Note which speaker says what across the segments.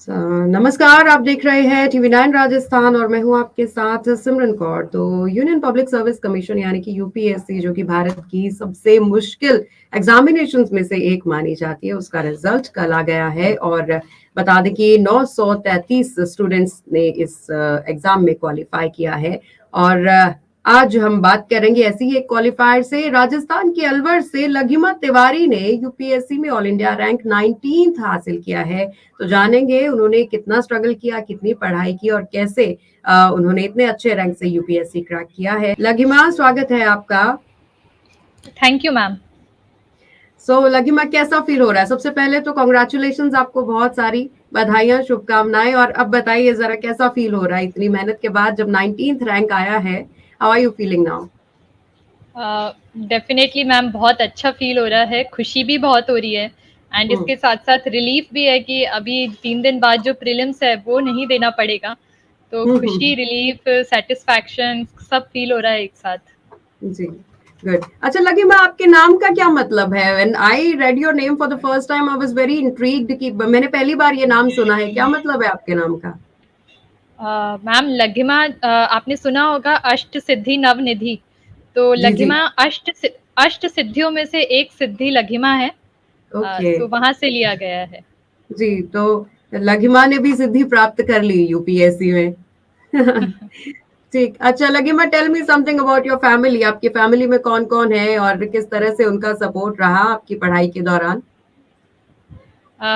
Speaker 1: नमस्कार, आप देख रहे हैं टीवी 9 राजस्थान और मैं हूं आपके साथ सिमरन कौर। तो यूनियन पब्लिक सर्विस कमीशन यानी कि यूपीएससी, जो कि भारत की सबसे मुश्किल एग्जामिनेशंस में से एक मानी जाती है, उसका रिजल्ट कल आ गया है। और बता दें कि 933 स्टूडेंट्स ने इस एग्जाम में क्वालिफाई किया है। और आज हम बात करेंगे ऐसी ही एक क्वालिफायर से। राजस्थान के अलवर से लघिमा तिवारी ने यूपीएससी में ऑल इंडिया रैंक 19th हासिल किया है। तो जानेंगे उन्होंने कितना स्ट्रगल किया, कितनी पढ़ाई की और कैसे उन्होंने इतने अच्छे रैंक से यूपीएससी क्रैक किया है। लघिमा, स्वागत है आपका।
Speaker 2: Thank you ma'am.
Speaker 1: लघिमा, कैसा फील हो रहा है? सबसे पहले तो कॉन्ग्रेचुलेशंस, आपको बहुत सारी बधाइयां, शुभकामनाएं। और अब बताइए जरा, कैसा फील हो रहा है इतनी मेहनत के बाद जब 19th रैंक आया है? How are you feeling now?
Speaker 2: Definitely ma'am, बहुत अच्छा फील हो रहा है, खुशी भी बहुत हो रही है एंड इसके साथ साथ रिलीफ भी है कि अभी 3 दिन बाद जो प्रीलिम्स है वो नहीं देना पड़ेगा। तो खुशी, रिलीफ, सेटिस्फैक्शन सब फील हो रहा है एक साथ।
Speaker 1: जी, गुड। अच्छा लघिमा, आपके नाम का क्या मतलब है? When I read your name for the first time I was very intrigued कि मैंने पहली बार ये नाम सुना है। क्या मतलब है आपके नाम का?
Speaker 2: मैम, लघिमा आपने सुना होगा अष्ट सिद्धि नव निधि। तो
Speaker 1: जी जी।
Speaker 2: लघिमा अष्ट सिद्धियों में से एक सिद्धि लघिमा है।
Speaker 1: ओके।
Speaker 2: सो वहां से लिया गया है।
Speaker 1: जी, तो लघिमा ने भी सिद्धि प्राप्त कर ली यूपीएससी में। ठीक। अच्छा Laghima, tell me something about your family. आपकी फैमिली में कौन कौन है और किस तरह से उनका सपोर्ट रहा आपकी पढ़ाई के दौरान?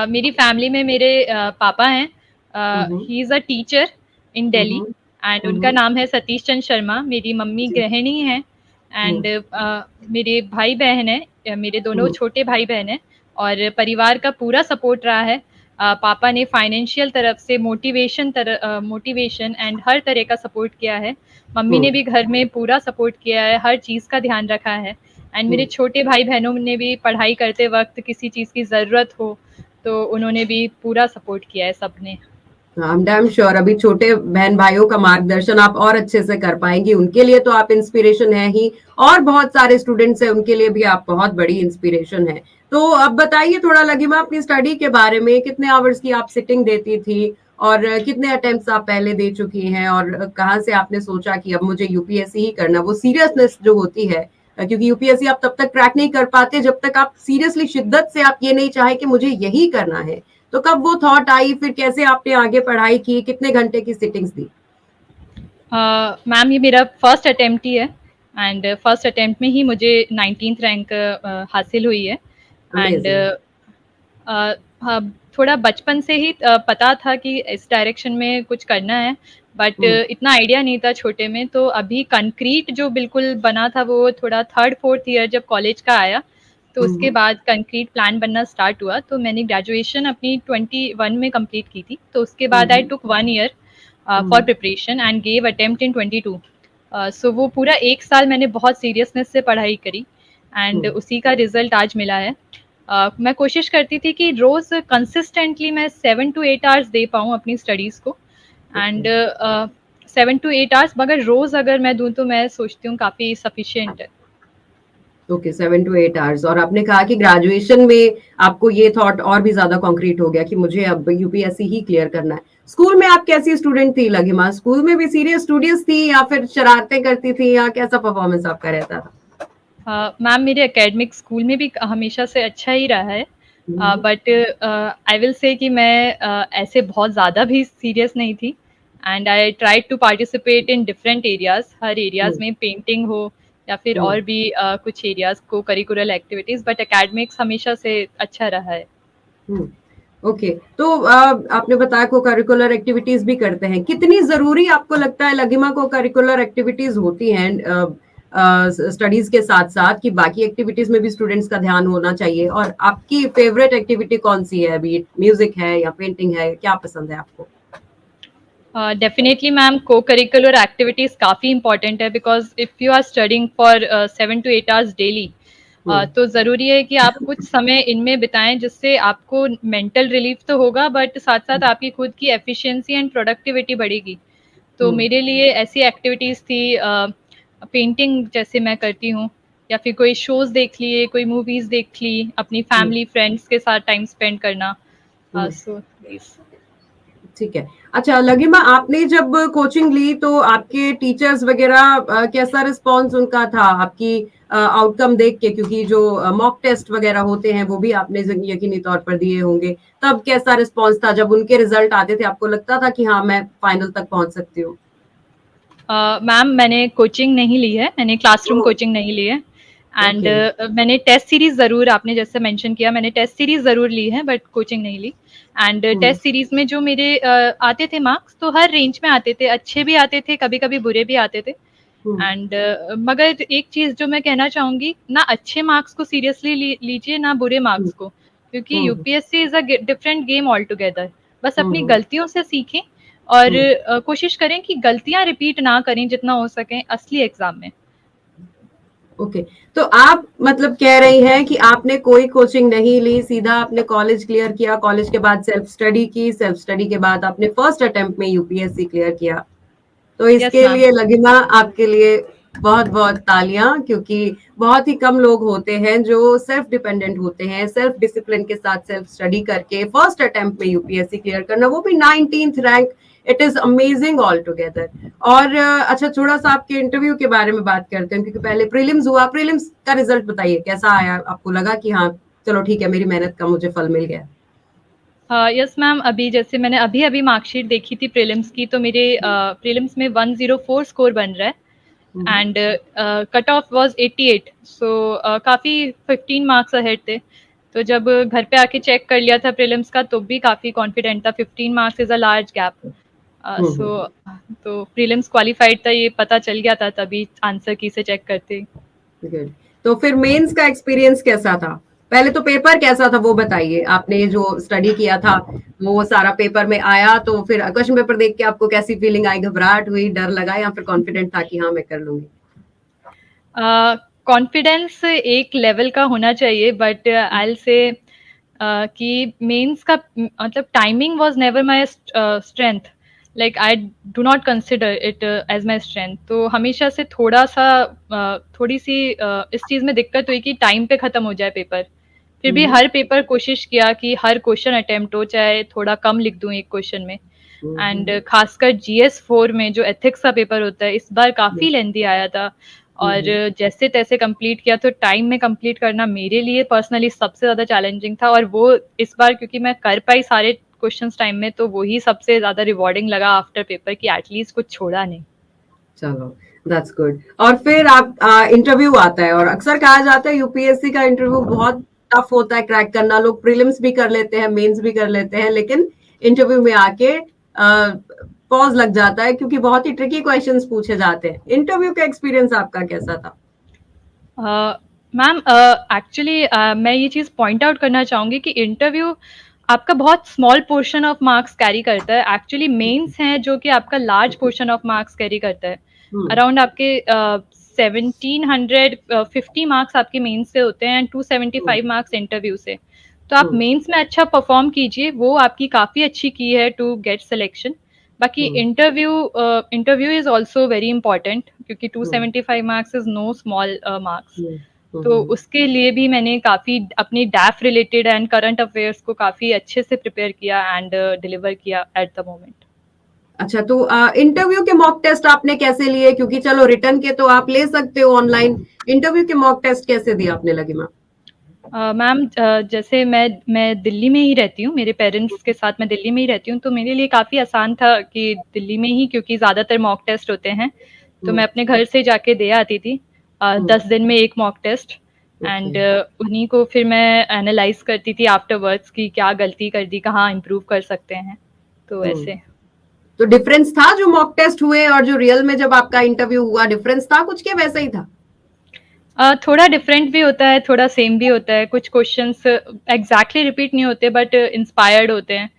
Speaker 2: मेरी फैमिली में मेरे पापा हैं।
Speaker 1: Hmm
Speaker 2: he is a teacher in Delhi
Speaker 1: hmm
Speaker 2: and उनका
Speaker 1: हम्म।
Speaker 2: नाम है सतीश चंद्र शर्मा। मेरी मम्मी
Speaker 1: जी।
Speaker 2: गृहिणी हैं एंड
Speaker 1: हम्म
Speaker 2: मेरे भाई बहन हैं, मेरे दोनों
Speaker 1: हम्म
Speaker 2: छोटे भाई बहन हैं। और परिवार का पूरा सपोर्ट रहा है। पापा ने फाइनेंशियल तरफ से मोटिवेशन एंड हर तरह का सपोर्ट किया है। मम्मी ने
Speaker 1: हम्म
Speaker 2: भी घर में पूरा सपोर्ट किया है, हर चीज़ का ध्यान रखा है। एंड मेरे
Speaker 1: हम्म।
Speaker 2: छोटे भाई बहनों ने भी पढ़ाई करते वक्त किसी चीज़ की ज़रूरत हो तो उन्होंने भी पूरा सपोर्ट किया है सबने।
Speaker 1: आई एम डैम श्योर अभी छोटे बहन भाइयों का मार्गदर्शन आप और अच्छे से कर पाएंगी। उनके लिए तो आप इंस्पिरेशन है ही, और बहुत सारे स्टूडेंट्स हैं उनके लिए भी आप बहुत बड़ी इंस्पिरेशन है। तो अब बताइए थोड़ा लघिमा अपनी स्टडी के बारे में। कितने आवर्स की आप सिटिंग देती थी और कितने अटेम्प्ट्स आप पहले दे चुकी हैं, और कहाँ से आपने सोचा कि अब मुझे यूपीएससी ही करना? वो सीरियसनेस जो होती है, क्योंकि यूपीएससी आप तब तक क्रैक नहीं कर पाते जब तक आप सीरियसली शिद्दत से आप ये नहीं चाहे कि मुझे यही करना है। तो कब वो थॉट आई, फिर कैसे आपने आगे पढ़ाई की, कितने घंटे की सिटिंग्स दी?
Speaker 2: मैम, ये मेरा फर्स्ट अटेम्प्ट ही है एंड फर्स्ट अटेम्प्ट में ही मुझे 19th रैंक हासिल हुई है। And
Speaker 1: amazing.
Speaker 2: हाँ, थोड़ा बचपन से ही पता था कि इस डायरेक्शन में कुछ करना है, बट
Speaker 1: हम्म
Speaker 2: इतना आइडिया नहीं था छोटे में। तो अभी कंक्रीट जो बिल्कुल बना था वो थोड़ा थर्ड फोर्थ ईयर जब कॉलेज का आया, तो उसके
Speaker 1: हम्म
Speaker 2: बाद कंक्रीट प्लान बनना स्टार्ट हुआ। तो मैंने ग्रेजुएशन अपनी 21 में कंप्लीट की थी। तो उसके बाद आई
Speaker 1: हम्म
Speaker 2: टुक 1 year for
Speaker 1: hmm
Speaker 2: preparation and gave attempt in 22। सो वो पूरा एक साल मैंने बहुत सीरियसनेस से पढ़ाई करी एंड
Speaker 1: हम्म।
Speaker 2: उसी का रिजल्ट आज मिला है। मैं कोशिश करती थी कि रोज़ कंसिस्टेंटली मैं 7 to 8 आवर्स दे पाऊँ अपनी स्टडीज़ को
Speaker 1: ओके।
Speaker 2: एंड 7 to 8 आवर्स, मगर रोज़ अगर मैं दूँ तो मैं सोचती हूँ काफ़ी सफिशिएंट है।
Speaker 1: Okay, 7 to 8 hours. और आपने कहा कि ग्रेजुएशन में आपको ये थॉट और भी ज्यादा कॉन्क्रीट हो गया कि मुझे अब यूपीएससी ही क्लियर करना है। स्कूल में आप कैसी स्टूडेंट थी लघिमा? स्कूल में भी सीरियस स्टूडियस थी या फिर शरारतें करती थी, या कैसा परफॉर्मेंस आपका रहता था?
Speaker 2: मैम, मेरे एकेडमिक स्कूल में भी हमेशा से अच्छा ही रहा है,
Speaker 1: हम्म
Speaker 2: बट आई विल से कि मैं ऐसे बहुत ज़्यादा भी सीरियस नहीं थी and I try to participate in different areas. हर एरियाज़
Speaker 1: हम्म
Speaker 2: में पेंटिंग हो या फिर
Speaker 1: हम्म
Speaker 2: और भी कुछ एरियाज़ को करिकुलर एक्टिविटीज़, बट एकेडमिक्स हमेशा से अच्छा रहा है।
Speaker 1: हम्म। ओके। तो आपने बताया को करिकुलर एक्टिविटीज भी करते हैं। कितनी जरूरी आपको लगता है लघिमा को करिकुलर एक्टिविटीज होती हैं स्टडीज के साथ साथ, कि बाकी एक्टिविटीज में भी स्टूडेंट्स का ध्यान होना चाहिए? और आपकी फेवरेट एक्टिविटी कौन सी है? अभी म्यूजिक है या पेंटिंग है, क्या पसंद है आपको?
Speaker 2: Definitely ma'am, cocurricular activities काफ़ी इंपॉर्टेंट है because if you are studying for 7 to 8 hours daily,
Speaker 1: hmm
Speaker 2: तो ज़रूरी है कि आप कुछ समय इनमें बिताएं जिससे आपको मेंटल रिलीफ तो होगा बट साथ साथ आपकी खुद की एफिशिएंसी एंड प्रोडक्टिविटी बढ़ेगी। तो
Speaker 1: हम्म
Speaker 2: मेरे लिए ऐसी एक्टिविटीज़ थी, पेंटिंग जैसे मैं करती हूँ, या फिर कोई शोज़ देख लिए, कोई मूवीज़ देख ली, अपनी
Speaker 1: हम्म
Speaker 2: फैमिली फ्रेंड्स के साथ टाइम स्पेंड करना।
Speaker 1: हम्म।
Speaker 2: So please.
Speaker 1: ठीक है। अच्छा लगिमा, आपने जब कोचिंग ली तो आपके टीचर्स वगैरह कैसा रिस्पॉन्स उनका था आपकी आउटकम देख के, क्योंकि जो मॉक टेस्ट वगैरह होते हैं वो भी आपने यकीनी तौर पर दिए होंगे, तब कैसा रिस्पॉन्स था जब उनके रिजल्ट आते थे? आपको लगता था कि हाँ मैं फाइनल तक पहुंच सकती हूँ?
Speaker 2: मैम मैंने कोचिंग नहीं ली है, मैंने क्लासरूम
Speaker 1: ओह,
Speaker 2: कोचिंग नहीं ली है एंड
Speaker 1: ओके।
Speaker 2: मैंने टेस्ट सीरीज ज़रूर, आपने जैसे मेंशन किया, मैंने टेस्ट सीरीज ज़रूर ली है बट कोचिंग नहीं ली। एंड
Speaker 1: हम्म,
Speaker 2: टेस्ट सीरीज में जो मेरे आते थे मार्क्स तो हर रेंज में आते थे, अच्छे भी आते थे, कभी कभी बुरे भी आते थे।
Speaker 1: हम्म,
Speaker 2: एंड मगर एक चीज़ जो मैं कहना चाहूँगी, ना अच्छे मार्क्स को सीरियसली लीजिए ना बुरे
Speaker 1: हम्म,
Speaker 2: मार्क्स को, क्योंकि
Speaker 1: हम्म,
Speaker 2: UPSC is a different game all together. बस अपनी
Speaker 1: हम्म,
Speaker 2: गलतियों से सीखें और
Speaker 1: हम्म।
Speaker 2: कोशिश करें कि गलतियां रिपीट ना करें जितना हो सके असली एग्जाम में।
Speaker 1: ओके। तो आप मतलब कह रही हैं कि आपने कोई कोचिंग नहीं ली, सीधा आपने कॉलेज क्लियर किया, कॉलेज के बाद सेल्फ स्टडी की, सेल्फ स्टडी के बाद आपने फर्स्ट अटेम्प्ट में यूपीएससी क्लियर किया। तो
Speaker 2: यस
Speaker 1: इसके
Speaker 2: मैम।
Speaker 1: लिए लगिमा आपके लिए बहुत बहुत तालियां, क्योंकि बहुत ही कम लोग होते हैं जो सेल्फ डिपेंडेंट होते हैं, सेल्फ डिसिप्लिन के साथ सेल्फ स्टडी करके फर्स्ट अटेम्प्ट में यूपीएससी क्लियर करना, वो भी 19th rank. It is amazing all together. और अच्छा थोड़ा सा आपके इंटरव्यू के बारे में बात करते हैं, क्योंकि पहले प्रीलिम्स हुआ, प्रीलिम्स का रिजल्ट बताइए कैसा आया? आपको लगा कि हाँ चलो ठीक है, मेरी मेहनत का मुझे फल मिल गया?
Speaker 2: यस मैम, अभी जैसे मैंने अभी अभी मार्कशीट देखी थी प्रीलिम्स की, तो मेरे प्रीलिम्स में 104 स्कोर बन रहा है
Speaker 1: हम्म,
Speaker 2: एंड कट ऑफ वाज 88, सो काफ़ी 15 मार्क्स अहेड थे। तो जब घर पे आके चेक कर लिया था प्रीलिम्स का तो भी काफ़ी कॉन्फिडेंट था, 15 marks is a large gap.
Speaker 1: Hmm,
Speaker 2: so तो प्रीलिम्स क्वालिफाइड था, ये पता चल गया था तभी आंसर की से चेक करते।
Speaker 1: गुड। तो फिर मेंस का एक्सपीरियंस कैसा था? पहले तो पेपर कैसा था वो बताइए। आपने जो स्टडी किया था वो सारा पेपर में आया, तो फिर क्वेश्चन पेपर देख के आपको कैसी फीलिंग आई? घबराहट हुई, डर लगा, या फिर कॉन्फिडेंट था कि हाँ मैं कर लूंगी?
Speaker 2: कॉन्फिडेंस एक लेवल का होना चाहिए बट आई विल से कि मेंस का मतलब timing was never my strength, like I do not consider it as my strength. तो हमेशा से थोड़ा सा थोड़ी सी इस चीज़ में दिक्कत हुई कि टाइम पे ख़त्म हो जाए पेपर। फिर भी
Speaker 1: हम्म,
Speaker 2: हर पेपर कोशिश किया कि हर क्वेश्चन अटेम्प्ट हो, चाहे थोड़ा कम लिख दूं एक क्वेश्चन में। एंड
Speaker 1: हम्म,
Speaker 2: खासकर जीएस 4 में जो एथिक्स का पेपर होता है, इस बार काफ़ी लेंथी आया था और
Speaker 1: हम्म,
Speaker 2: जैसे तैसे कंप्लीट किया। तो टाइम में कंप्लीट करना मेरे लिए पर्सनली सबसे ज़्यादा चैलेंजिंग था, और वो इस बार क्योंकि मैं कर पाई सारे क्वेश्चंस टाइम में, तो वही सबसे ज़्यादा रिवॉर्डिंग लगा आफ्टर पेपर कि एटलीस्ट कुछ छोड़ा नहीं।
Speaker 1: चलो दैट्स गुड। और फिर आप इंटरव्यू आता है, और अक्सर कहा जाता है यूपीएससी का इंटरव्यू बहुत टफ होता है क्रैक करना। लोग प्रीलिम्स भी कर लेते हैं, मेंस भी कर लेते हैं, लेकिन इंटरव्यू में आके पॉज लग जाता है, क्योंकि बहुत ही ट्रिकी क्वेश्चंस पूछे जाते हैं। इंटरव्यू का एक्सपीरियंस आपका कैसा था?
Speaker 2: मैम एक्चुअली मैं ये चीज़ पॉइंट आउट करना चाहूँगी कि इंटरव्यू आपका बहुत small portion of marks carry करता है। एक्चुअली मेंस हैं जो कि आपका large portion of marks carry करता है।
Speaker 1: हम्म,
Speaker 2: अराउंड आपके 1750 मार्क्स आपके मेंस से होते हैं एंड
Speaker 1: हम्म,
Speaker 2: 275 मार्क्स इंटरव्यू से। तो आप
Speaker 1: हम्म,
Speaker 2: मेंस में अच्छा परफॉर्म कीजिए, वो आपकी काफ़ी अच्छी की है टू गेट सिलेक्शन। बाकी
Speaker 1: हम्म,
Speaker 2: interview is also very important, क्योंकि
Speaker 1: हम्म,
Speaker 2: 275 marks is no small marks.
Speaker 1: Hmm,
Speaker 2: तो
Speaker 1: हम्म।
Speaker 2: उसके लिए भी मैंने काफ़ी अपनी DAF related and current affairs को काफ़ी अच्छे से प्रिपेयर किया एंड डिलीवर किया एट द मोमेंट।
Speaker 1: अच्छा, तो इंटरव्यू के मॉक टेस्ट आपने कैसे लिए? क्योंकि चलो रिटर्न के तो आप ले सकते हो ऑनलाइन, इंटरव्यू के मॉक टेस्ट कैसे दिए आपने लगिमा?
Speaker 2: मैम जैसे मैं दिल्ली में ही रहती हूँ, मेरे पेरेंट्स के साथ मैं दिल्ली में ही रहती हूँ, तो मेरे लिए काफ़ी आसान था कि दिल्ली में ही, क्योंकि ज़्यादातर मॉक टेस्ट होते हैं, तो मैं
Speaker 1: हम्म,
Speaker 2: अपने घर से जाके दे आती थी।
Speaker 1: हम्म,
Speaker 2: 10 दिन में एक मॉक टेस्ट
Speaker 1: ओके,
Speaker 2: एंड उन्हीं को फिर मैं एनालाइज करती थी आफ्टरवर्ड्स कि क्या गलती कर दी, कहाँ इम्प्रूव कर सकते हैं, तो
Speaker 1: हम्म।
Speaker 2: ऐसे।
Speaker 1: तो डिफरेंस था जो मॉक टेस्ट हुए और जो रियल में जब आपका इंटरव्यू हुआ, डिफरेंस था कुछ के वैसा ही था?
Speaker 2: थोड़ा डिफरेंट भी होता है, थोड़ा सेम भी होता है। कुछ क्वेश्चंस एग्जैक्टली रिपीट नहीं होते बट इंस्पायर्ड होते हैं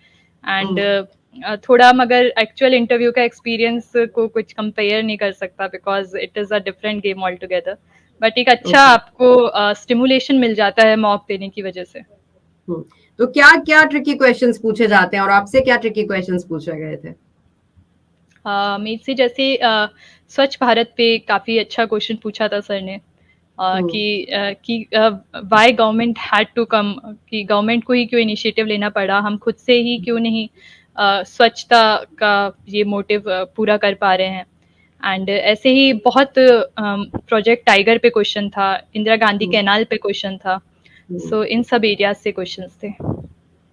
Speaker 2: एंड
Speaker 1: हम्म,
Speaker 2: थोड़ा, मगर एक्चुअल इंटरव्यू का एक्सपीरियंस को कुछ कंपेयर नहीं कर सकता because it is a different game all together. But एक अच्छा
Speaker 1: ओके,
Speaker 2: आपको स्टिमुलेशन मिल जाता है मॉक देने की वजह से।
Speaker 1: हम्म। तो क्या क्या ट्रिकी क्वेश्चंस पूछे जाते हैं, और आपसे क्या ट्रिकी क्वेश्चंस पूछे गए थे?
Speaker 2: मेरे से जैसे स्वच्छ भारत पे काफ़ी अच्छा क्वेश्चन पूछा था सर ने,
Speaker 1: हम्म,
Speaker 2: कि why government had to come, कि गवर्नमेंट को ही क्यों इनिशिएटिव लेना पड़ा, हम खुद से ही क्यों नहीं स्वच्छता का ये मोटिव पूरा कर पा रहे हैं। एंड ऐसे ही बहुत प्रोजेक्ट टाइगर पे क्वेश्चन था, इंदिरा गांधी कैनाल पे क्वेश्चन था। सो इन सब एरियाज से क्वेश्चंस थे।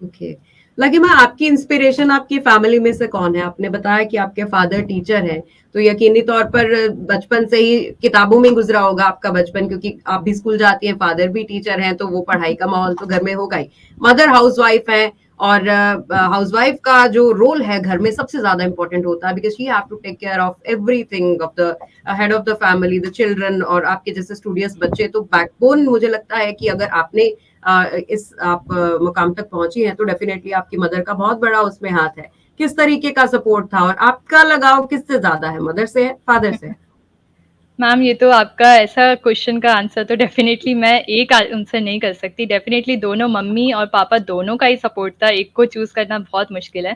Speaker 1: ओके। लकीमा, आपकी इंस्पिरेशन आपकी फैमिली में से कौन है? आपने बताया कि आपके फादर टीचर हैं, तो यकीनी तौर पर बचपन से ही किताबों में गुजरा होगा आपका बचपन, क्योंकि आप भी स्कूल जाती हैं, फादर भी टीचर हैं, तो वो पढ़ाई का माहौल तो घर में होगा ही। मदर हाउसवाइफ है, और हाउसवाइफ का जो रोल है घर में सबसे ज्यादा इंपॉर्टेंट होता है, because she have to take care of everything of the head of the family, the children, और आपके जैसे स्टूडियस बच्चे। तो बैकबोन मुझे लगता है कि अगर आपने इस आप मुकाम तक पहुंची हैं, तो डेफिनेटली आपकी मदर का बहुत बड़ा उसमें हाथ है। किस तरीके का सपोर्ट था, और आपका लगाव किससे ज्यादा है, मदर से है, फादर से है?
Speaker 2: मैम, ये तो आपका ऐसा क्वेश्चन का आंसर तो डेफिनेटली मैं एक आंसर नहीं कर सकती। डेफिनेटली दोनों, मम्मी और पापा दोनों का ही सपोर्ट था, एक को चूज करना बहुत मुश्किल है।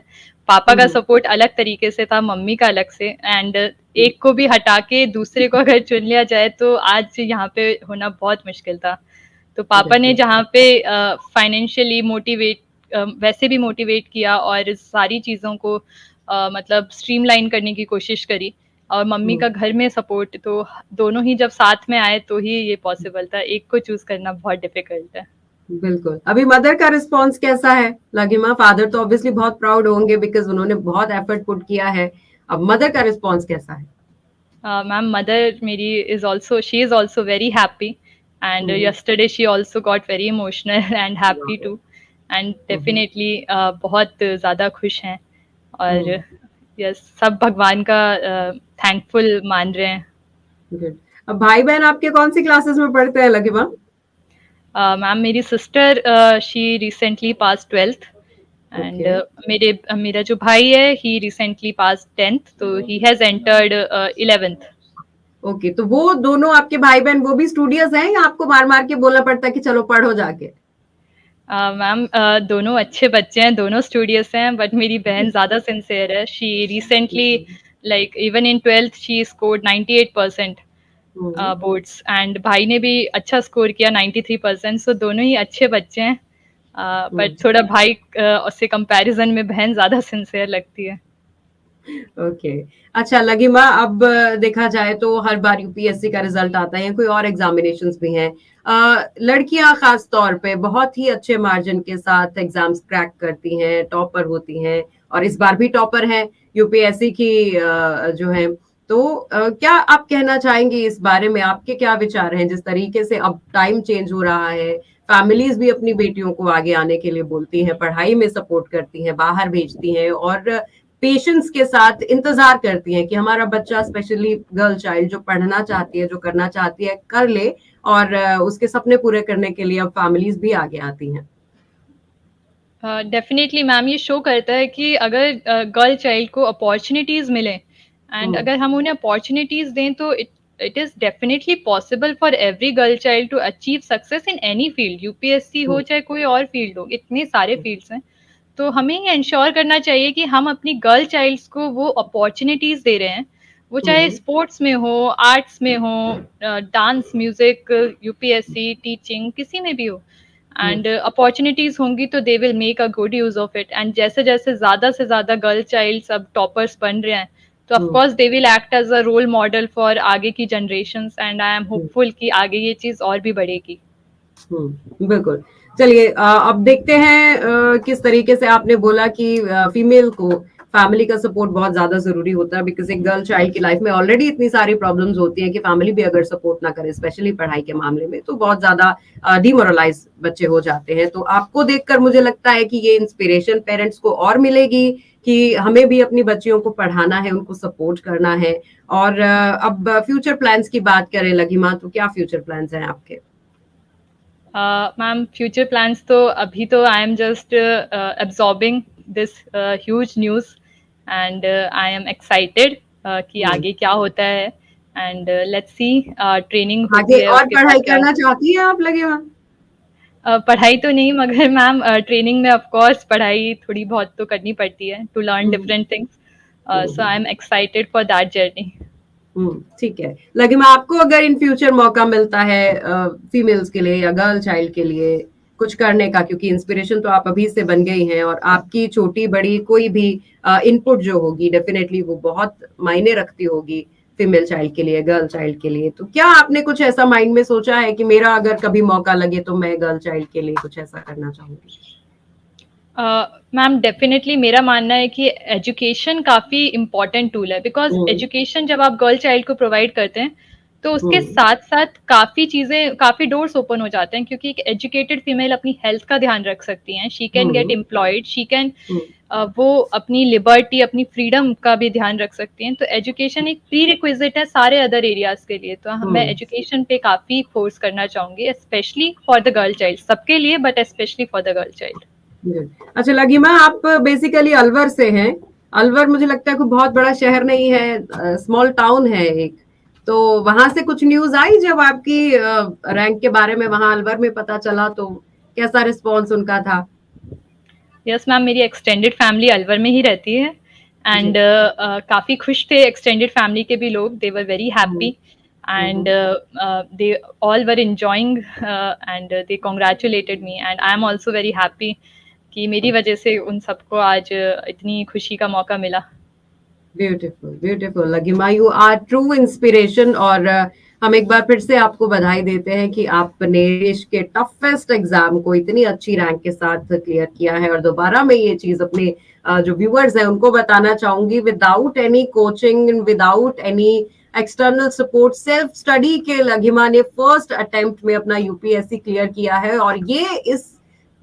Speaker 2: पापा का सपोर्ट अलग तरीके से था, मम्मी का अलग से। एंड एक को भी हटा के दूसरे को अगर चुन लिया जाए तो आज यहाँ पे होना बहुत मुश्किल था। तो पापा ने जहाँ पे फाइनेंशियली मोटिवेट, वैसे भी मोटिवेट किया और सारी चीज़ों को मतलब स्ट्रीमलाइन करने की कोशिश करी। और मम्मी का घर में सपोर्ट, तो दोनों ही जब साथ में आए तो ही ये पॉसिबल था। एक को चूज करना बहुत डिफिकल्ट है।
Speaker 1: बिल्कुल। अभी मदर का रिस्पॉन्स कैसा है लागिमा? फादर तो ऑब्वियसली बहुत प्राउड होंगे, बिकॉज उन्होंने बहुत एफर्ट पुट किया है। अब मदर का रिस्पॉन्स कैसा है?
Speaker 2: Ma'am, mother Mary is also, she is also very happy, and yesterday she also got very emotional and happy too, and definitely बहुत ज़्यादा खुश हैं। और यस, सब भगवान का थैंकफुल मान रहे हैं।
Speaker 1: गुड। अब भाई बहन आपके कौन सी क्लासेस में पढ़ते हैं लागिमा?
Speaker 2: मैम, मेरी sister she recently pass 12th, and मेरा जो भाई है ही रिसेंटली पास 10th, तो he has entered 11th।
Speaker 1: Okay, तो वो दोनों आपके भाई बहन वो भी स्टूडियस हैं, या आपको मार मार के बोलना पड़ता है कि चलो पढ़ो जाके?
Speaker 2: मैम, दोनों अच्छे बच्चे हैं, दोनों स्टूडियस हैं, बट मेरी बहन ज़्यादा सिंसियर है। She recently, like even in 12th she scored 98% boards, and भाई ने भी अच्छा स्कोर किया 93%। सो दोनों ही अच्छे बच्चे हैं, बट थोड़ा भाई से कंपैरिजन में बहन ज़्यादा सिंसियर लगती है।
Speaker 1: ओके। अच्छा लगिमा, अब देखा जाए तो हर बार यूपीएससी का रिजल्ट आता है, कोई और एग्जामिनेशंस भी हैं। लड़कियां खास तौर पे बहुत ही अच्छे मार्जिन के साथ एग्जाम्स क्रैक करती हैं, टॉपर होती हैं, और इस बार भी टॉपर है यूपीएससी की जो है। तो क्या आप कहना चाहेंगे इस बारे में? आपके क्या विचार हैं, जिस तरीके से अब टाइम चेंज हो रहा है, फैमिलीज भी अपनी बेटियों को आगे आने के लिए बोलती हैं, पढ़ाई में सपोर्ट करती हैं, बाहर भेजती हैं, और पेशेंस के साथ इंतजार करती हैं कि हमारा बच्चा, स्पेशली गर्ल चाइल्ड, जो पढ़ना चाहती है, जो करना चाहती है, कर ले, और उसके सपने पूरे करने के लिए अब फैमिलीज भी आगे आती हैं।
Speaker 2: डेफिनेटली मैम, ये शो करता है कि अगर गर्ल चाइल्ड को अपॉर्चुनिटीज मिले, एंड अगर हम उन्हें अपॉर्चुनिटीज दें, तो it is definitely possible for every girl child to achieve success in any field. UPSC हो चाहे कोई और फील्ड हो, इतने सारे फील्ड्स हैं। तो हमें ये इंश्योर करना चाहिए कि हम अपनी गर्ल चाइल्ड्स को वो अपॉर्चुनिटीज दे रहे हैं, वो चाहे स्पोर्ट्स में हो, आर्ट्स में हो, डांस, म्यूजिक, यूपीएससी, टीचिंग, किसी में भी हो। एंड अपॉर्चुनिटीज होंगी तो they will make a good use of it. And जैसे जैसे ज्यादा से ज्यादा गर्ल चाइल्ड्स अब टॉपर्स बन रहे हैं, तो of course they will act as a role model for आगे की generations, and I am hopeful कि आगे ये चीज और भी बढ़ेगी।
Speaker 1: बिल्कुल। चलिए, अब देखते हैं किस तरीके से आपने बोला कि फीमेल को फैमिली का सपोर्ट बहुत ज्यादा जरूरी होता है, बिकॉज एक गर्ल चाइल्ड की लाइफ में ऑलरेडी इतनी सारी प्रॉब्लम्स होती हैं कि फैमिली भी अगर सपोर्ट ना करे, स्पेशली पढ़ाई के मामले में, तो बहुत ज्यादा डिमोरलाइज बच्चे हो जाते हैं। तो आपको देखकर मुझे लगता है कि ये इंस्पिरेशन पेरेंट्स को और मिलेगी कि हमें भी अपनी बच्चियों को पढ़ाना है, उनको सपोर्ट करना है। और अब फ्यूचर प्लान्स की बात करें लगिमा, तो क्या फ्यूचर प्लान्स हैं आपके?
Speaker 2: मैम, फ्यूचर प्लान्स तो अभी तो I am just absorbing this huge news, and I am excited कि आगे क्या होता है। एंड लेट्स सी, ट्रेनिंग होती
Speaker 1: आगे
Speaker 2: है,
Speaker 1: और
Speaker 2: उसके
Speaker 1: पढ़ाई
Speaker 2: बाद क्या।
Speaker 1: करना चाहती है आप लगिमा?
Speaker 2: पढ़ाई तो नहीं, मगर मैम ट्रेनिंग में ऑफ कोर्स पढ़ाई थोड़ी बहुत तो करनी पड़ती है to learn different things. So I am excited for that journey.
Speaker 1: ठीक है। लगिमा, आपको अगर इन फ्यूचर मौका मिलता है फीमेल्स के लिए या गर्ल चाइल्ड के लिए, कुछ करने का, क्योंकि इंस्पिरेशन तो आप अभी से बन गई हैं और आपकी छोटी बड़ी कोई भी इनपुट जो होगी डेफिनेटली वो बहुत मायने रखती होगी फीमेल चाइल्ड के लिए, गर्ल चाइल्ड के लिए। तो क्या आपने कुछ ऐसा माइंड में सोचा है कि मेरा अगर कभी मौका लगे तो मैं गर्ल चाइल्ड के लिए कुछ ऐसा करना चाहूंगी?
Speaker 2: मैम डेफिनेटली मेरा मानना है कि एजुकेशन काफ़ी इम्पॉर्टेंट टूल है, बिकॉज एजुकेशन जब आप गर्ल चाइल्ड को प्रोवाइड करते हैं तो उसके साथ साथ काफ़ी चीज़ें, काफ़ी डोर्स ओपन हो जाते हैं, क्योंकि एक एजुकेटेड फीमेल अपनी हेल्थ का ध्यान रख सकती हैं, she can get employed, she can वो अपनी लिबर्टी, अपनी फ्रीडम का भी ध्यान रख सकती हैं। तो एजुकेशन एक प्री रिक्विजिट है सारे अदर एरियाज के लिए। तो मैं एजुकेशन पे काफ़ी फोर्स करना चाहूँगी, specially for the girl child, सबके लिए but specially for the girl child.
Speaker 1: अच्छा लघिमा, आप बेसिकली अलवर से हैं। अलवर मुझे लगता है कोई बहुत बड़ा शहर नहीं है, स्मॉल टाउन है एक। तो वहां से कुछ न्यूज आई जब आपकी रैंक के बारे में वहां अलवर में पता चला, तो कैसा रिस्पॉन्स उनका था?
Speaker 2: यस मैम, मेरी एक्सटेंडेड फैमिली अलवर में ही रहती है एंड काफ़ी खुश थे एक्सटेंडेड फैमिली के भी लोग, they were very happy and they all were enjoying and they congratulated me and I am also very happy कि मेरी वजह से उन सबको आज इतनी खुशी का मौका मिला।
Speaker 1: Beautiful beautiful Laghima, you are true inspiration. और हम एक बार फिर से आपको बधाई देते हैं कि आपने देश के टफेस्ट एग्जाम को इतनी अच्छी रैंक के साथ क्लियर किया है। और दोबारा मैं ये चीज अपने जो व्यूअर्स हैं उनको बताना चाहूंगी, without any coaching, without any external support, self study के लघिमा ने फर्स्ट अटेम्प्ट में अपना यूपीएससी क्लियर किया है। और ये इस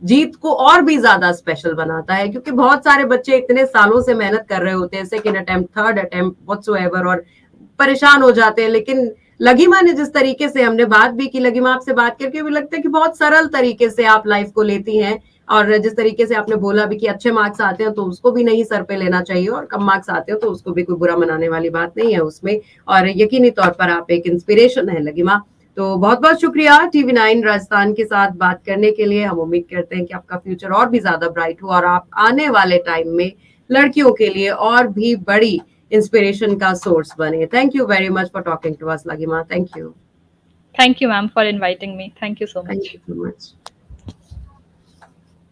Speaker 1: जीत को और भी ज्यादा स्पेशल बनाता है, क्योंकि बहुत सारे बच्चे इतने सालों से मेहनत कर रहे होते हैं, second attempt, third attempt whatsoever, और परेशान हो जाते हैं। लेकिन लघिमा ने जिस तरीके से, हमने बात भी की लघिमा आपसे बात करके, भी लगता है कि बहुत सरल तरीके से आप लाइफ को लेती हैं। और जिस तरीके से आपने बोला भी कि अच्छे मार्क्स आते हैं तो उसको भी नहीं सर पे लेना चाहिए, और कम मार्क्स आते हो तो उसको भी कोई बुरा मनाने वाली बात नहीं है उसमें। और यकीनी तौर पर आप एक इंस्पिरेशन है लघिमा। तो बहुत बहुत शुक्रिया TV9 राजस्थान के साथ बात करने के लिए। हम उम्मीद करते हैं कि आपका फ्यूचर और भी ज्यादा ब्राइट हो और आप आने वाले टाइम में लड़कियों के लिए और भी बड़ी इंस्पिरेशन का सोर्स बने। Thank you very much for talking to us Laghima. Thank you.
Speaker 2: Thank you ma'am for inviting me. Thank you so much.
Speaker 1: Thank you so much.